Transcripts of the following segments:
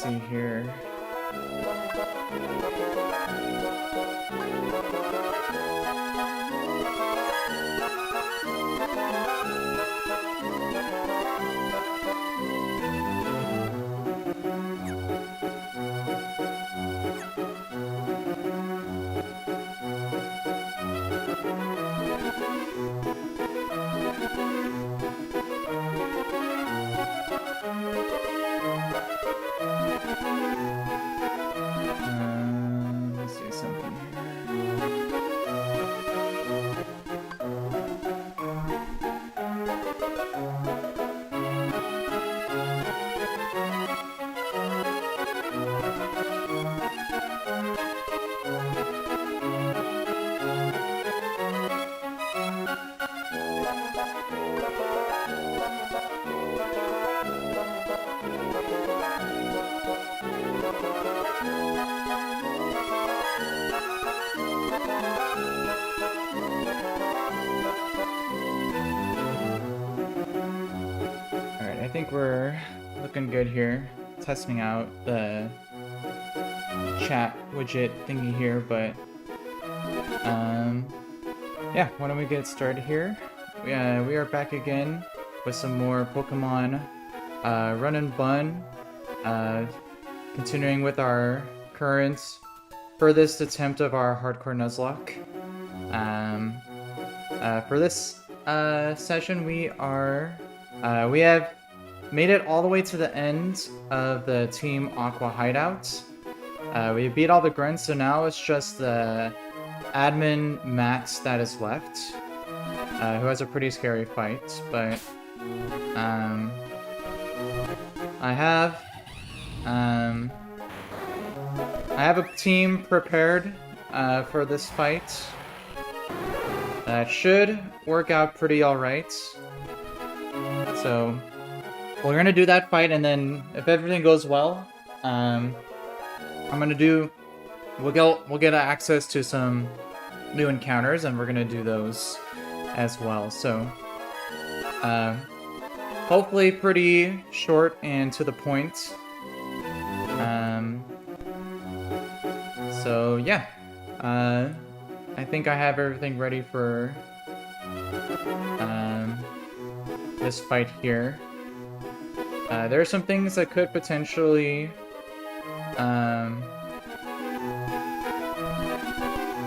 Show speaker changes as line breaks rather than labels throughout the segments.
see here. Let's see something Alright, I think we're looking good here. Testing out the chat widget thingy here, but yeah, why don't we get started here? We are back again with some more Pokemon Run&Bun, continuing with our current furthest attempt of our hardcore Nuzlocke. For this session, we have made it all the way to the end of the Team Aqua hideout. We beat all the grunts, so now it's just the admin Max that is left, who has a pretty scary fight, but I have a team prepared for this fight that should work out pretty alright. So we're gonna do that fight, and then if everything goes well, we'll get access to some new encounters, and we're gonna do those as well. So hopefully pretty short and to the point. So yeah, I think I have everything ready for this fight here. There are some things that could potentially,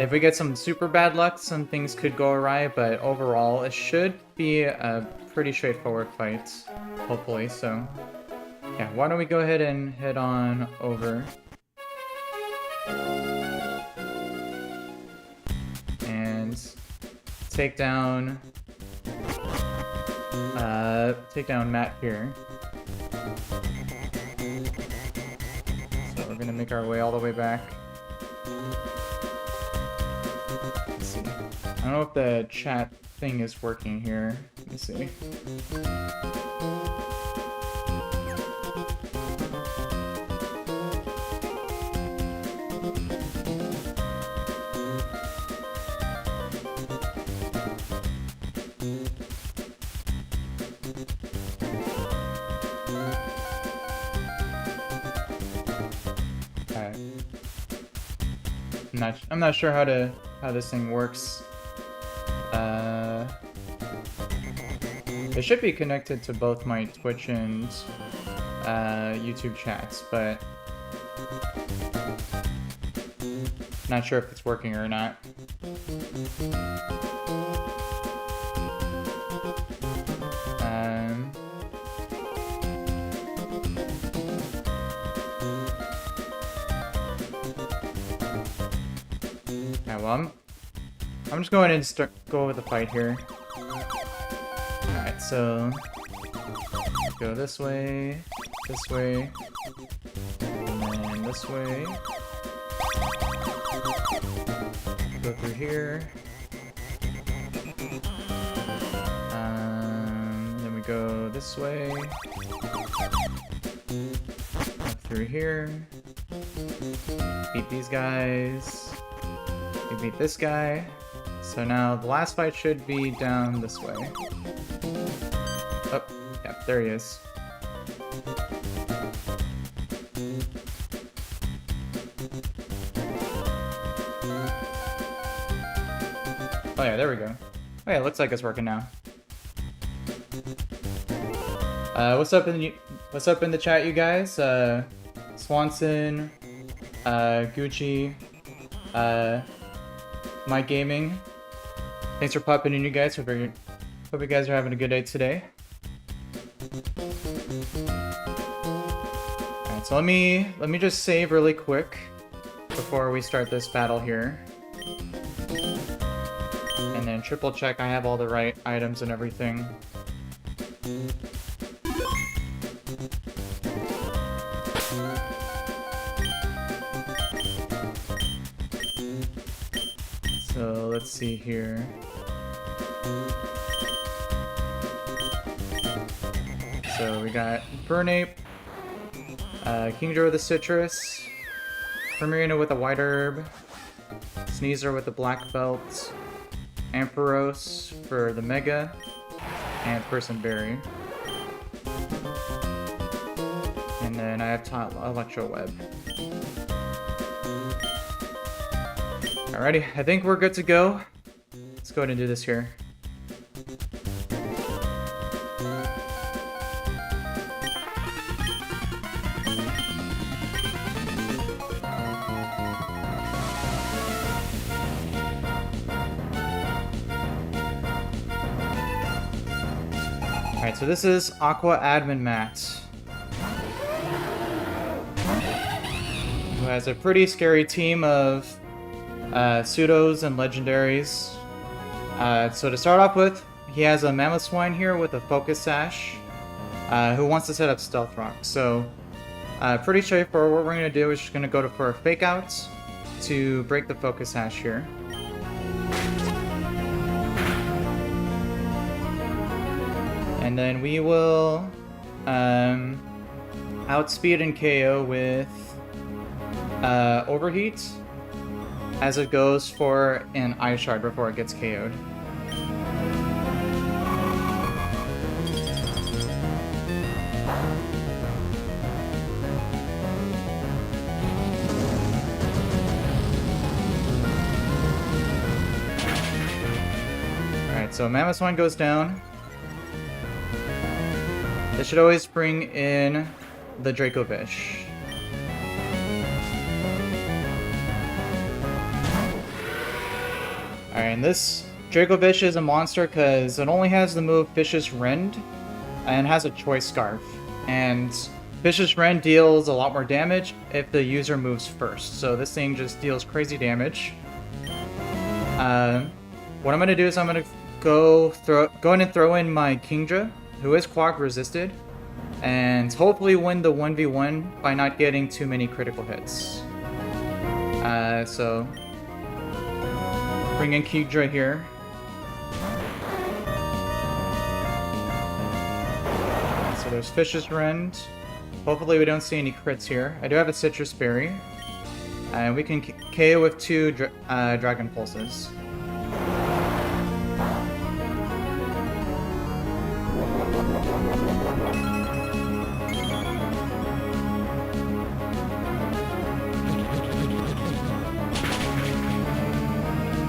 if we get some super bad luck, some things could go awry, but overall it should be a pretty straightforward fight, hopefully. So yeah, why don't we go ahead and head on over and take down Matt here. So we're gonna make our way all the way back. Let's see. I don't know if the chat thing is working here. Let me see. I'm not sure how this thing works. It should be connected to both my Twitch and YouTube chats, but not sure if it's working or not. Well, I'm just going to go with the fight here. Alright, so go this way, and then this way. Go through here. Then we go this way. Up through here. Beat these guys. We beat this guy. So now the last fight should be down this way. Oh, yeah, there he is. Oh yeah, there we go. Oh yeah, it looks like it's working now. What's up in the chat, you guys? Swanson, Gucci, Mike Gaming. Thanks for popping in, you guys. Hope you guys are having a good day today. Alright, so let me just save really quick before we start this battle here. And then triple check I have all the right items and everything. So let's see here. So we got Burnape, Kingdra with a Citrus, Primarina with a White Herb, Sneasel with the Black Belt, Ampharos for the Mega, and Person Berry. And then I have Electro Web. Alrighty, I think we're good to go. Let's go ahead and do this here. Alright, so this is Aqua Admin Max, who has a pretty scary team of pseudos and legendaries. So to start off with, he has a Mammoth Swine here with a Focus Sash, who wants to set up Stealth Rock. So pretty straightforward. What we're going to do is just going to go for a Fake Out to break the Focus Sash here. And then we will outspeed and KO with Overheat, as it goes for an Ice Shard before it gets KO'd. Alright, so Mammoth Swine goes down. This should always bring in the Dracovish. Alright, and this Dracovish is a monster because it only has the move Vicious Rend and has a Choice Scarf. And Vicious Rend deals a lot more damage if the user moves first. So this thing just deals crazy damage. What I'm going to do is I'm going to go in and throw in my Kingdra, who is Quag resisted, and hopefully win the 1v1 by not getting too many critical hits. So bring in Kingdra here. So there's Vicious Rend. Hopefully we don't see any crits here. I do have a Citrus Berry, and we can KO with 2 Dragon Pulses.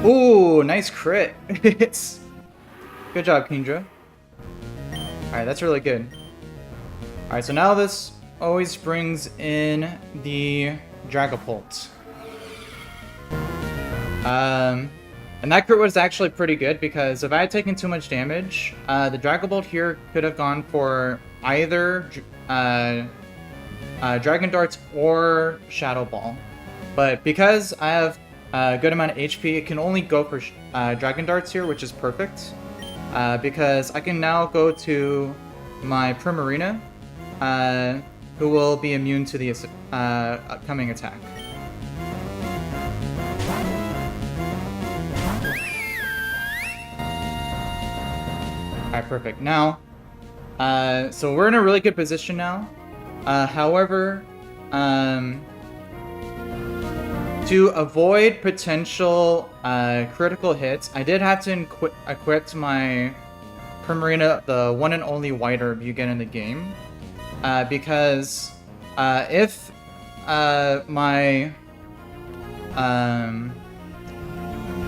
Ooh, nice crit. Good job, Kingdra. Alright, that's really good. Alright, so now this always brings in the Dragapult. And that crit was actually pretty good because if I had taken too much damage, the Dragapult here could have gone for either Dragon Darts or Shadow Ball. But because I have a good amount of HP, it can only go for Dragon Darts here, which is perfect. Because I can now go to my Primarina, who will be immune to the upcoming attack. Alright, perfect. Now, so we're in a really good position now. However, to avoid potential critical hits, I did have to equip my Primarina the one and only White Herb you get in the game. Because if my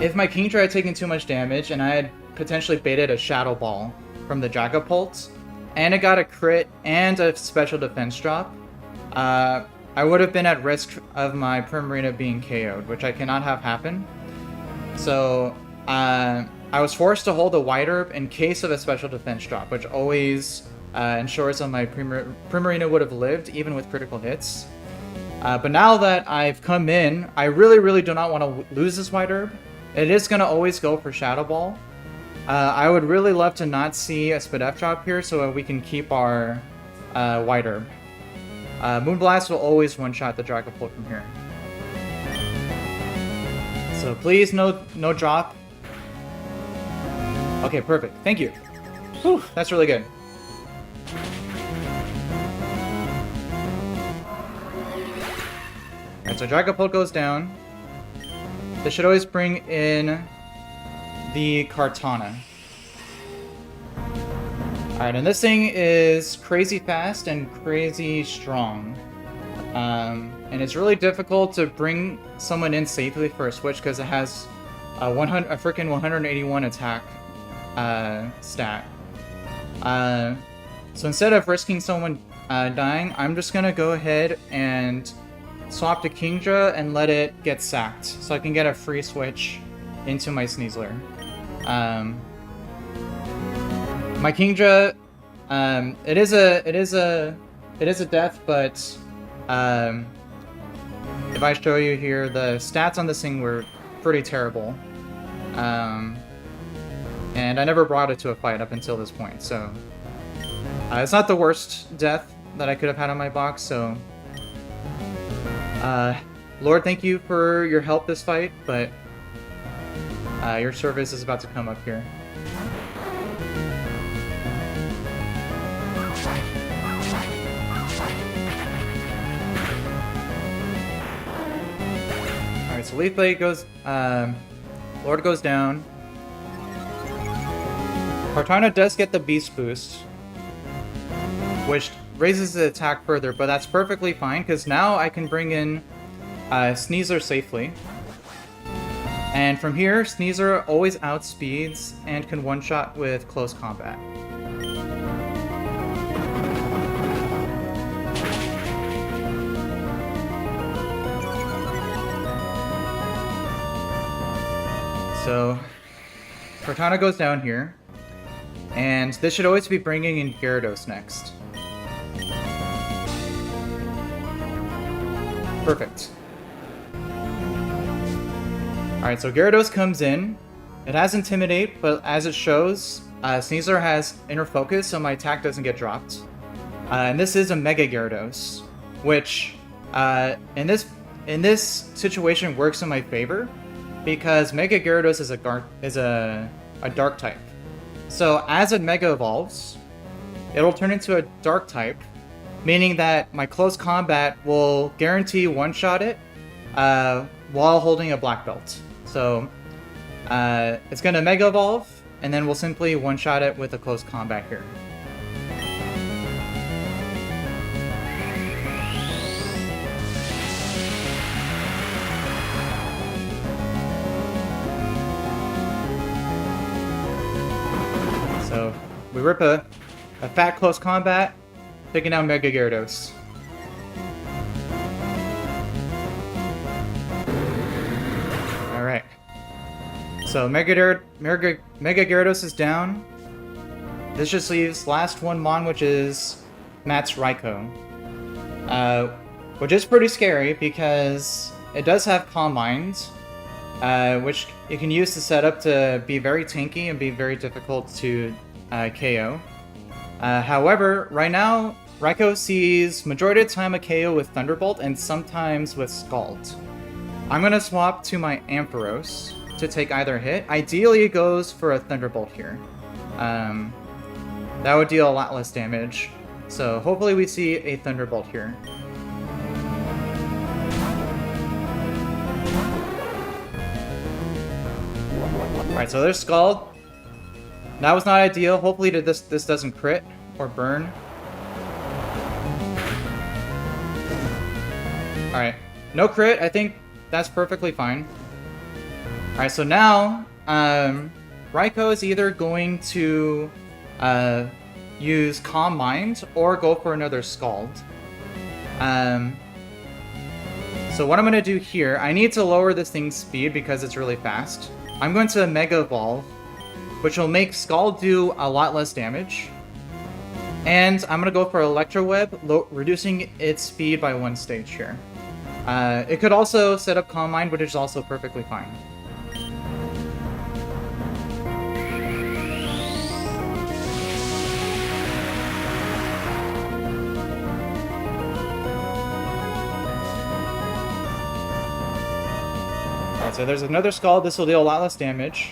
if my Kingdra had taken too much damage and I had potentially baited a Shadow Ball from the Dragapult, and it got a crit and a special defense drop, I would have been at risk of my Primarina being KO'd, which I cannot have happen. So I was forced to hold a White Herb in case of a special defense drop, which always ensures that my Primarina would have lived even with critical hits. But now that I've come in, I really do not want to lose this White Herb. It is going to always go for Shadow Ball. I would really love to not see a Spadef drop here so that we can keep our White Herb. Moonblast will always one-shot the Dragapult from here. So please, no drop. Okay, perfect. Thank you. Whew, that's really good. Alright, so Dragapult goes down. This should always bring in the Kartana. Alright, and this thing is crazy fast and crazy strong. And it's really difficult to bring someone in safely for a switch because it has a freaking 181 attack stat. So instead of risking someone dying, I'm just gonna go ahead and swap to Kingdra and let it get sacked so I can get a free switch into my Sneasler. My Kingdra, it is a death, but if I show you here, the stats on this thing were pretty terrible. And I never brought it to a fight up until this point, so it's not the worst death that I could have had on my box, so Lord, thank you for your help this fight, but your service is about to come up here. Alright, so Leaf Blade goes, Lord goes down. Kartana does get the Beast Boost, which raises the attack further, but that's perfectly fine, because now I can bring in Sneasler safely. And from here, Sneasler always outspeeds and can one-shot with close combat. So, Kartana goes down here, and this should always be bringing in Gyarados next. Perfect. Alright, so Gyarados comes in. It has Intimidate, but as it shows, Sneasler has Inner Focus, so my attack doesn't get dropped. And this is a Mega Gyarados, which in this situation works in my favor, because Mega Gyarados is a Dark type. So as a Mega evolves, it'll turn into a Dark type, meaning that my close combat will guarantee one-shot it while holding a Black Belt. So it's going to Mega Evolve, and then we'll simply one-shot it with a close combat here. So we rip a fat close combat, taking down Mega Gyarados. Alright. So Mega Gyarados is down. This just leaves last one Mon, which is Matt's Raikou. Which is pretty scary because it does have Calm Mind, which you can use to set up to be very tanky and be very difficult to KO. However, right now, Raikou sees majority of the time a KO with Thunderbolt and sometimes with Scald. I'm going to swap to my Ampharos to take either hit. Ideally, it goes for a Thunderbolt here. That would deal a lot less damage. So hopefully we see a Thunderbolt here. Alright, so there's Scald. That was not ideal. Hopefully this doesn't crit or burn. Alright, no crit. I think that's perfectly fine. Alright, so now, Raiko is either going to use Calm Mind or go for another Scald. So what I'm going to do here, I need to lower this thing's speed because it's really fast. I'm going to Mega Evolve, which will make Scald do a lot less damage. And I'm going to go for Electro Web, reducing its speed by 1 stage here. It could also set up Calm Mind, which is also perfectly fine. So there's another Scald. This will deal a lot less damage.